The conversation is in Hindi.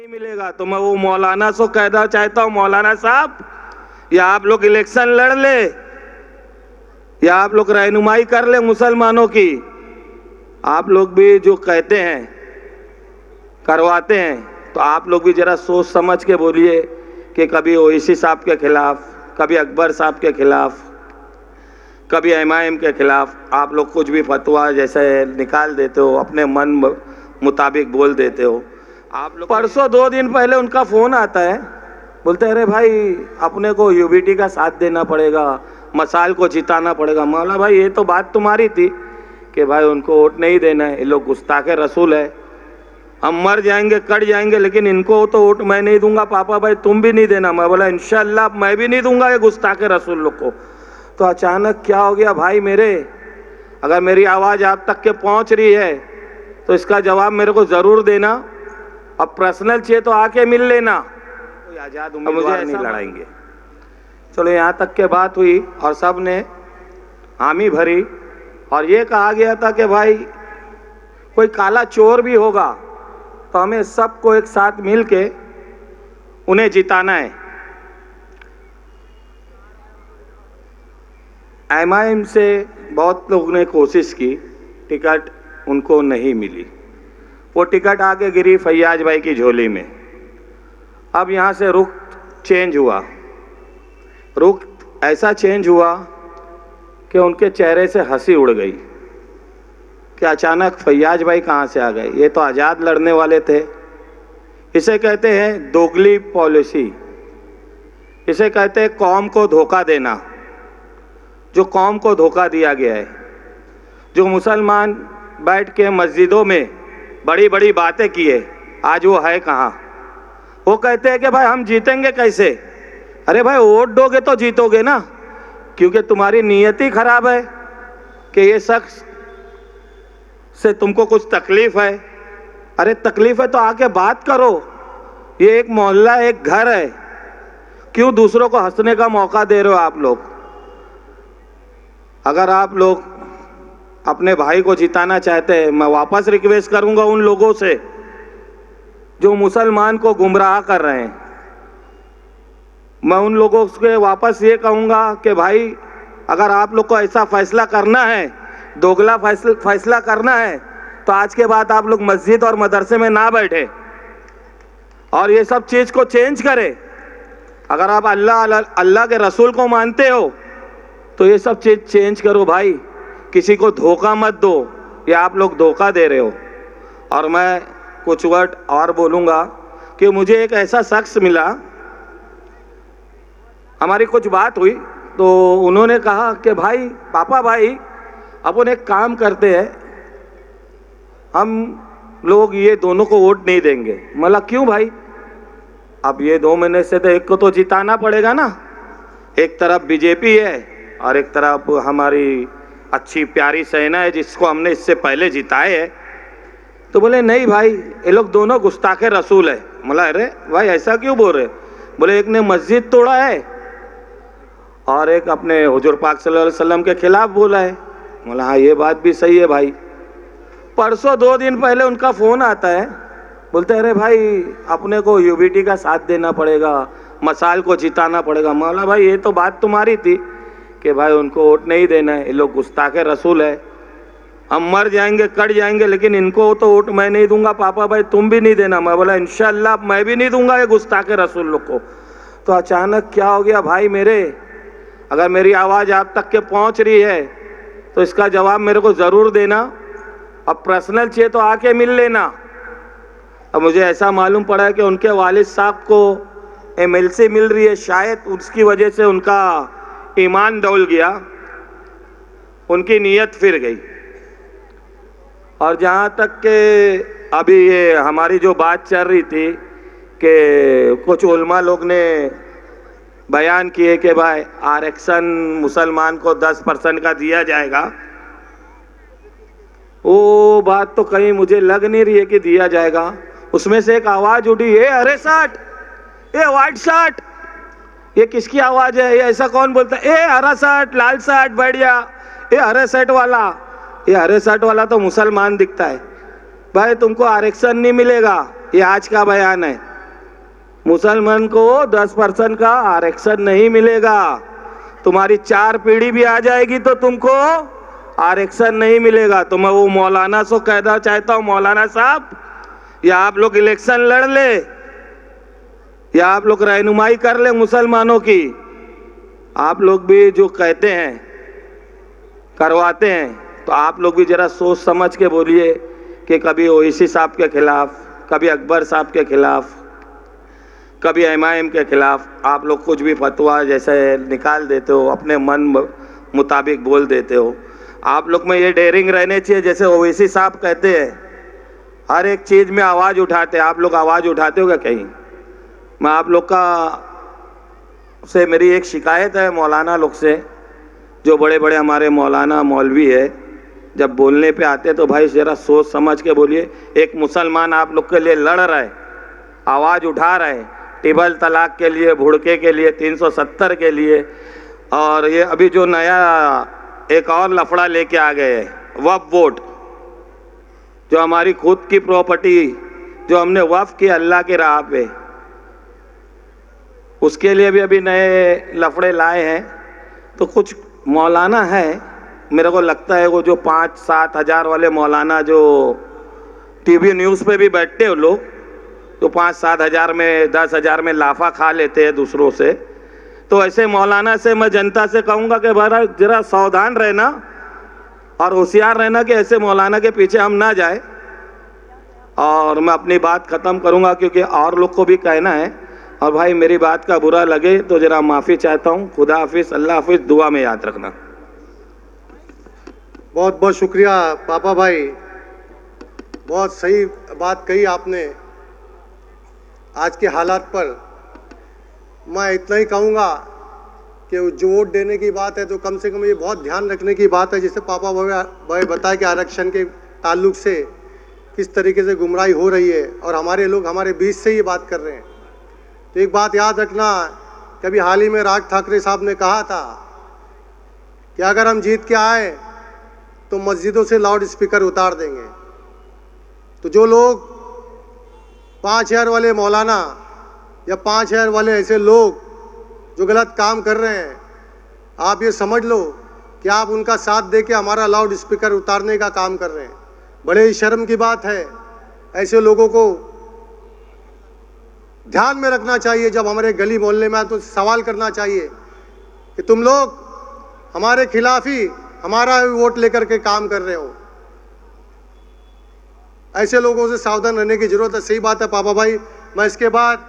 नहीं मिलेगा। तो मैं वो मौलाना से कहना चाहता हूँ, मौलाना साहब, या आप लोग इलेक्शन लड़ ले या आप लोग रहनुमाई कर ले मुसलमानों की। आप लोग भी जो कहते हैं करवाते हैं, तो आप लोग भी जरा सोच समझ के बोलिए कि कभी ओवैसी साहब के खिलाफ, कभी अकबर साहब के खिलाफ, कभी एमआईएम के खिलाफ आप लोग कुछ भी फतवा जैसे निकाल देते हो, अपने मन मुताबिक बोल देते हो। आप लोग परसों 2 दिन पहले उनका फ़ोन आता है, बोलते हैं अरे भाई अपने को यूबीटी का साथ देना पड़ेगा, मसाल को जिताना पड़ेगा। मौला भाई ये तो बात तुम्हारी थी कि भाई उनको वोट नहीं देना है, ये लोग गुस्ताखे रसूल है, हम मर जाएंगे कट जाएंगे, लेकिन इनको तो वोट मैं नहीं दूंगा। पापा भाई तुम भी नहीं देना। मैं बोला इंशाल्लाह मैं भी नहीं दूंगा ये गुस्ताखे रसूल लोग को। तो अचानक क्या हो गया भाई मेरे, अगर मेरी आवाज़ आप तक के पहुंच रही है तो इसका जवाब मेरे को ज़रूर देना। अब पर्सनल चाहिए तो आके मिल लेना, कोई आज़ाद उम्मीदवार नहीं लड़ाएंगे। चलो यहाँ तक के बात हुई और सब ने हामी भरी और ये कहा गया था कि भाई कोई काला चोर भी होगा तो हमें सबको एक साथ मिल के उन्हें जिताना है। एमआईएम से बहुत लोगों ने कोशिश की, टिकट उनको नहीं मिली, वो टिकट आके गिरी फैयाज भाई की झोली में। अब यहाँ से रुख चेंज हुआ, रुख ऐसा चेंज हुआ कि उनके चेहरे से हंसी उड़ गई कि अचानक फैयाज भाई कहाँ से आ गए, ये तो आज़ाद लड़ने वाले थे। इसे कहते हैं दोगली पॉलिसी, इसे कहते हैं कौम को धोखा देना। जो कौम को धोखा दिया गया है, जो मुसलमान बैठ के मस्जिदों में बड़ी बड़ी बातें किए, आज वो है कहाँ। वो कहते हैं कि भाई हम जीतेंगे कैसे। अरे भाई वोट दोगे तो जीतोगे ना, क्योंकि तुम्हारी नीयत ही खराब है कि ये शख्स से तुमको कुछ तकलीफ है। अरे तकलीफ है तो आके बात करो, ये एक मोहल्ला एक घर है, क्यों दूसरों को हंसने का मौका दे रहे हो आप लोग। अगर आप लोग अपने भाई को जिताना चाहते हैं, मैं वापस रिक्वेस्ट करूंगा उन लोगों से जो मुसलमान को गुमराह कर रहे हैं, मैं उन लोगों से वापस ये कहूँगा कि भाई अगर आप लोग को ऐसा फैसला करना है, दोगला फैसला करना है, तो आज के बाद आप लोग मस्जिद और मदरसे में ना बैठे और ये सब चीज़ को चेंज करें। अगर आप अल्लाह के रसूल को मानते हो तो ये सब चीज़ चेंज करो भाई, किसी को धोखा मत दो, ये आप लोग धोखा दे रहे हो। और मैं कुछ वर्ड और बोलूँगा कि मुझे एक ऐसा शख्स मिला, हमारी कुछ बात हुई तो उन्होंने कहा कि भाई पापा भाई अपन एक काम करते हैं, हम लोग ये दोनों को वोट नहीं देंगे। मतलब क्यों भाई, अब ये 2 महीने से तो एक को तो जिताना पड़ेगा ना, एक तरफ बीजेपी है और एक तरफ हमारी अच्छी प्यारी सेना है जिसको हमने इससे पहले जिताए है। तो बोले नहीं भाई ये लोग दोनों गुस्ताखे रसूल है। बोला अरे भाई ऐसा क्यों बोल रहे। बोले एक ने मस्जिद तोड़ा है और एक अपने हुजूर पाक सल्लल्लाहु अलैहि वसल्लम के खिलाफ बोला है। बोला हाँ ये बात भी सही है भाई। परसों 2 दिन पहले उनका फ़ोन आता है, बोलते हैं अरे भाई अपने को यूबीटी का साथ देना पड़ेगा, मसाल को जिताना पड़ेगा। मौला भाई ये तो बात तुम्हारी थी कि भाई उनको वोट नहीं देना है, ये लोग गुस्ताखे रसूल है, हम मर जाएंगे कट जाएंगे, लेकिन इनको तो वोट मैं नहीं दूंगा। पापा भाई तुम भी नहीं देना। मैं बोला इंशाल्लाह मैं भी नहीं दूंगा ये गुस्ताखे रसूल लोग को। तो अचानक क्या हो गया भाई मेरे, अगर मेरी आवाज़ आप तक के पहुंच रही है तो इसका जवाब मेरे को ज़रूर देना। अब पर्सनल चाहिए तो आके मिल लेना। अब मुझे ऐसा मालूम पड़ा कि उनके वालिद साहब को एमएलसी मिल रही है, शायद उसकी वजह से उनका ईमान डोल गया, उनकी नीयत फिर गई। और जहाँ तक के अभी ये हमारी जो बात चल रही थी कि कुछ उलमा लोग ने बयान किए कि भाई आरक्षण मुसलमान को 10% का दिया जाएगा, वो बात तो कहीं मुझे लग नहीं रही है कि दिया जाएगा। उसमें से एक आवाज़ उठी, ये हरे शर्ट, ये व्हाइट शर्ट, ये किसकी आवाज़ है, ये ऐसा कौन बोलता है, ए हरा शर्ट लाल शर्ट बढ़िया, ये हरे शर्ट वाला, ये हरे शर्ट वाला तो मुसलमान दिखता है। भाई तुमको आरक्षण नहीं मिलेगा, ये आज का बयान है। मुसलमान को 10% का आरक्षण नहीं मिलेगा। तुम्हारी 4 पीढ़ी भी आ जाएगी तो तुमको आरक्षण नहीं मिलेगा। तो मैं वो मौलाना से कहना चाहता हूँ, मौलाना साहब, या आप लोग इलेक्शन लड़ ले या आप लोग रहनुमाई कर ले मुसलमानों की। आप लोग भी जो कहते हैं करवाते हैं, तो आप लोग भी जरा सोच समझ के बोलिए कि कभी ओवैसी साहब के खिलाफ, कभी अकबर साहब के खिलाफ, कभी MIM के खिलाफ आप लोग कुछ भी फतवा जैसे निकाल देते हो, अपने मन मुताबिक बोल देते हो। आप लोग में ये डेयरिंग रहने चाहिए, जैसे ओवैसी साहब कहते हैं हर एक चीज़ में आवाज़ उठाते हैं। आप लोग आवाज़ उठाते हो क्या कहीं? मैं आप लोग का से मेरी एक शिकायत है मौलाना लोग से, जो बड़े बड़े हमारे मौलाना मौलवी है, जब बोलने पे आते तो भाई ज़रा सोच समझ के बोलिए। एक मुसलमान आप लोग के लिए लड़ रहा है, आवाज़ उठा रहा है, ट्रिपल तलाक के लिए, भुड़के के लिए, 370 के लिए, और ये अभी जो नया एक और लफड़ा लेके आ गए हैं वक्फ बोर्ड, जो हमारी खुद की प्रॉपर्टी जो हमने वक्फ की अल्लाह के राह पे, उसके लिए भी अभी नए लफड़े लाए हैं। तो कुछ मौलाना है, मेरे को लगता है वो जो 5-7 हज़ार वाले मौलाना जो टीवी न्यूज़ पे भी बैठते हो लोग, तो 5-7 हज़ार में 10 हज़ार में लाफा खा लेते हैं दूसरों से। तो ऐसे मौलाना से मैं जनता से कहूँगा कि भाई जरा सावधान रहना और होशियार रहना कि ऐसे मौलाना के पीछे हम ना जाए। और मैं अपनी बात ख़त्म करूँगा क्योंकि और लोग को भी कहना है। और भाई मेरी बात का बुरा लगे तो ज़रा माफ़ी चाहता हूँ। खुदा हाफिज़, अल्लाह हाफिज़, दुआ में याद रखना। बहुत बहुत शुक्रिया पापा भाई, बहुत सही बात कही आपने। आज के हालात पर मैं इतना ही कहूँगा कि जो वोट देने की बात है तो कम से कम ये बहुत ध्यान रखने की बात है, जैसे पापा भाई बताया कि आरक्षण के ताल्लुक से किस तरीके से गुमराही हो रही है और हमारे लोग हमारे बीच से ये बात कर रहे हैं। तो एक बात याद रखना, कभी हाल ही में राज ठाकरे साहब ने कहा था कि अगर हम जीत के आए तो मस्जिदों से लाउड स्पीकर उतार देंगे। तो जो लोग 5000 वाले मौलाना या 5000 वाले ऐसे लोग जो गलत काम कर रहे हैं, आप ये समझ लो कि आप उनका साथ दे के हमारा लाउड स्पीकर उतारने का काम कर रहे हैं। बड़े ही शर्म की बात है। ऐसे लोगों को ध्यान में रखना चाहिए। जब हमारे गली मोहल्ले में आए तो सवाल करना चाहिए कि तुम लोग हमारे खिलाफ ही हमारा वोट लेकर के काम कर रहे हो। ऐसे लोगों से सावधान रहने की जरूरत है। सही बात है पापा भाई। मैं इसके बाद